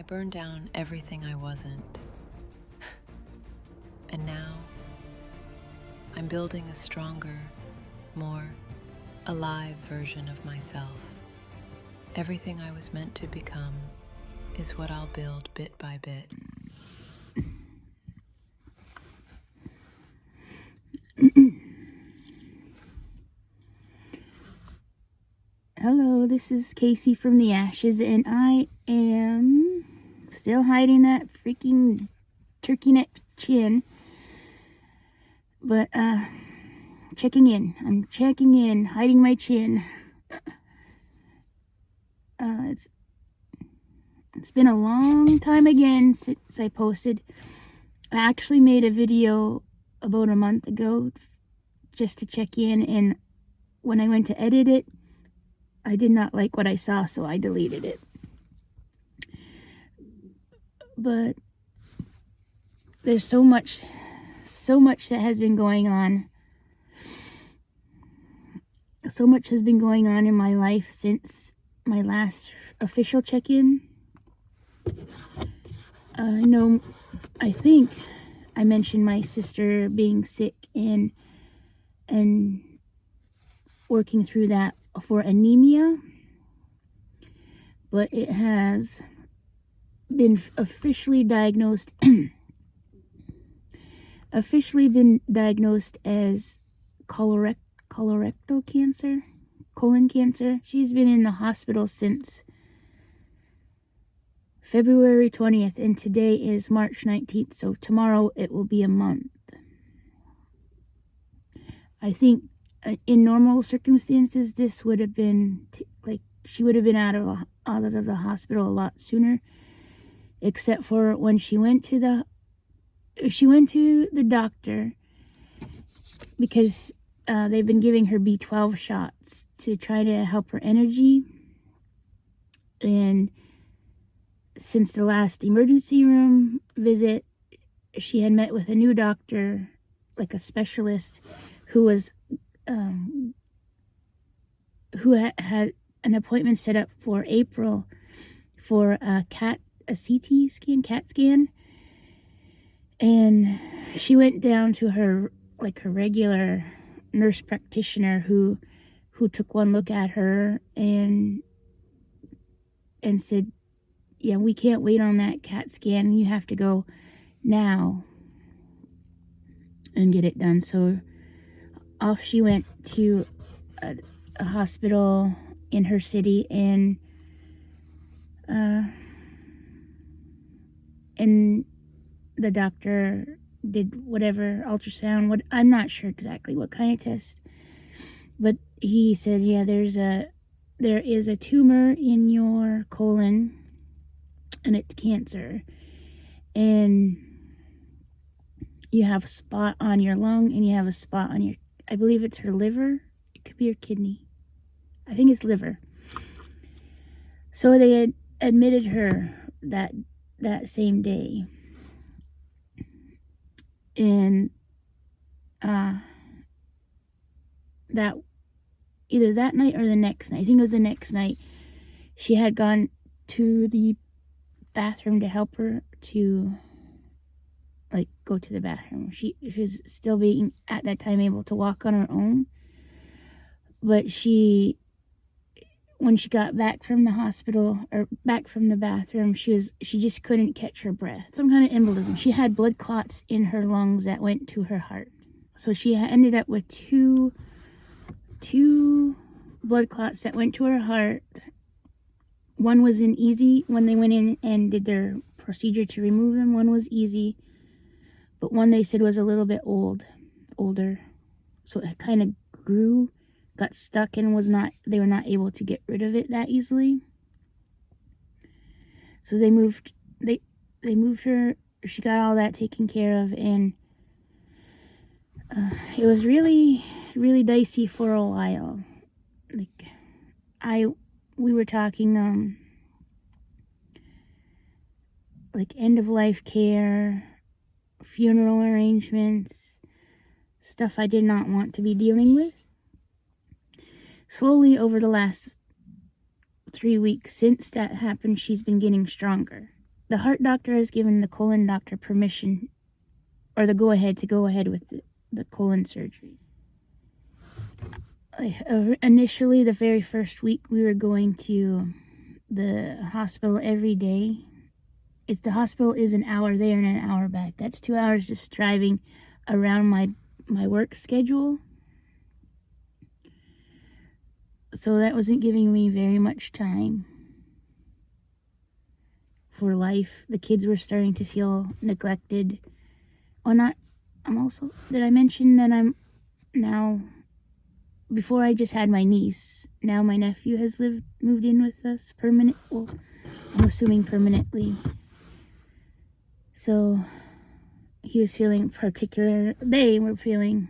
I burned down everything I wasn't. And now I'm building a stronger, more alive version of myself. Everything I was meant to become is what I'll build bit by bit. Hello, this is Casey from the Ashes, and I am still hiding that freaking turkey neck chin. But, checking in. I'm checking in, hiding my chin. It's been a long time again since I posted. I actually made a video about a month ago just to check in, and when I went to edit it, I did not like what I saw, so I deleted it. But there's so much that has been going on. So much has been going on in my life since my last official check-in. I think I mentioned my sister being sick and working through that for anemia, but it has been officially diagnosed as colorectal cancer, colon cancer. She's been in the hospital since February 20th, and today is March 19th, so tomorrow it will be a month. I think in normal circumstances, this would have been she would have been out of the hospital a lot sooner, except for when she went to the doctor, because they've been giving her B12 shots to try to help her energy. And since the last emergency room visit, she had met with a new doctor, like a specialist, who was who had an appointment set up for April for a CAT scan, and she went down to her regular nurse practitioner who took one look at her and said, yeah, we can't wait on that CAT scan. You have to go now and get it done. So off she went to a hospital in her city, and the doctor did whatever ultrasound. I'm not sure exactly what kind of test, but he said, yeah, there is a tumor in your colon, and it's cancer, and you have a spot on your lung, and you have a spot on I believe it's her liver. It could be her kidney. I think it's liver. So they had admitted her that same day, and that either that night or the next night, I think it was the next night, she had gone to the bathroom to help her to go to the bathroom. She was still being at that time able to walk on her own, but when she got back from the hospital or back from the bathroom, she just couldn't catch her breath. Some kind of embolism. She had blood clots in her lungs that went to her heart. So she ended up with two blood clots that went to her heart. One was in easy when they went in and did their procedure to remove them. One was easy, but one they said was a little bit older. So it kind of grew, got stuck, and they were not able to get rid of it that easily. So they moved her. She got all that taken care of, and it was really, really dicey for a while. We were talking end of life care, funeral arrangements, stuff I did not want to be dealing with. Slowly over the last 3 weeks since that happened, she's been getting stronger. the heart doctor has given the colon doctor permission or the go-ahead to go ahead with the colon surgery. Initially, the very first week, we were going to the hospital every day. The hospital is an hour there and an hour back. That's 2 hours just driving around my work schedule. So that wasn't giving me very much time for life. The kids were starting to feel neglected. Did I mention that I'm now, before I just had my niece, now my nephew has moved in with us I'm assuming permanently. So he was feeling they were feeling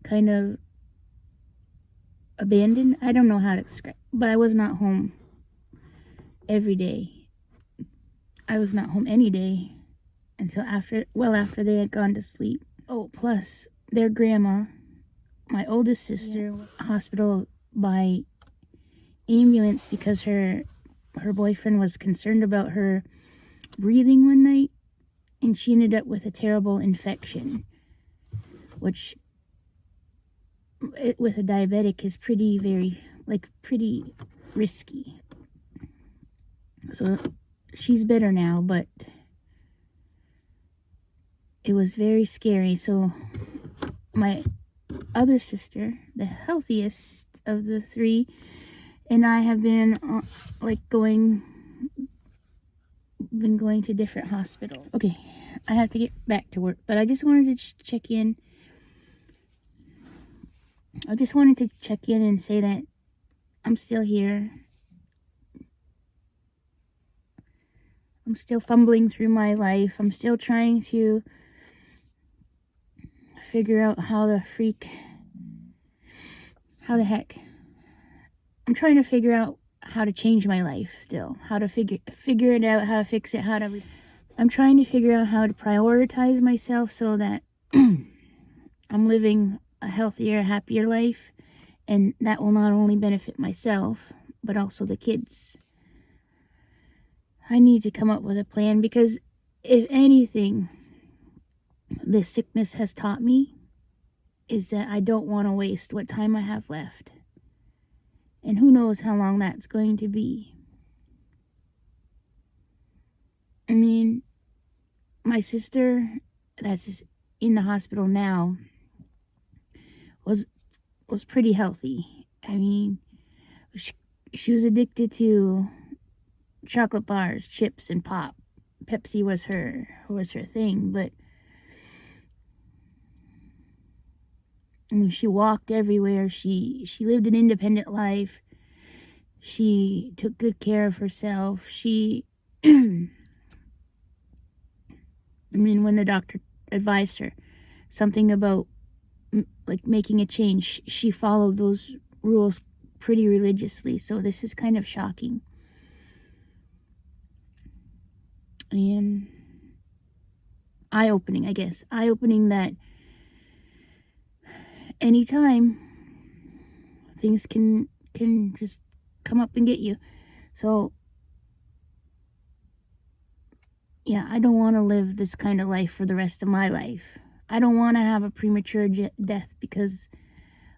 kind of abandoned. I don't know how to describe, but I was not home every day. I was not home any day until after they had gone to sleep. Oh, plus their grandma, my oldest sister, hospital by ambulance because her boyfriend was concerned about her breathing one night, and she ended up with a terrible infection, which with a diabetic is pretty risky. So she's better now, but it was very scary. So my other sister, the healthiest of the three, and I have been going to different hospitals. Okay, I have to get back to work, but I just wanted to check in. I just wanted to check in and say that I'm still here. I'm still fumbling through my life. I'm still trying to figure out how the heck. I'm trying to figure out how to change my life still. How to figure it out, how to fix it, I'm trying to figure out how to prioritize myself so that I'm living a healthier, happier life, and that will not only benefit myself, but also the kids. I need to come up with a plan because if anything this sickness has taught me is that I don't want to waste what time I have left. And who knows how long that's going to be. I mean, my sister that's in the hospital now was pretty healthy. I mean, she was addicted to chocolate bars, chips, and pop. Pepsi was her thing, but I mean, she walked everywhere. She lived an independent life. She took good care of herself. I mean, when the doctor advised her something about making a change, she followed those rules pretty religiously. So this is kind of shocking. And eye-opening, I guess. Eye-opening that anytime things can just come up and get you. So yeah, I don't want to live this kind of life for the rest of my life. I don't want to have a premature death because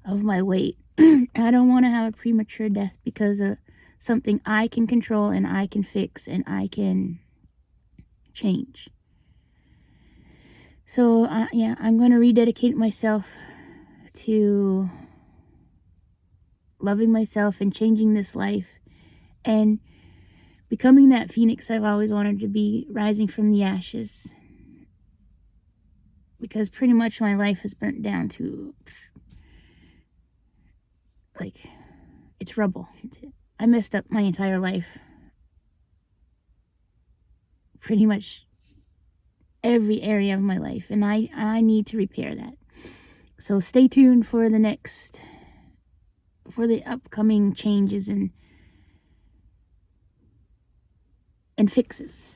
of my weight. I don't want to have a premature death because of something I can control and I can fix and I can change. So I'm going to rededicate myself to loving myself and changing this life and becoming that phoenix I've always wanted to be, rising from the ashes. Because pretty much my life has burnt down to it's rubble. I messed up my entire life. Pretty much every area of my life, and I need to repair that. So stay tuned for the upcoming changes and fixes.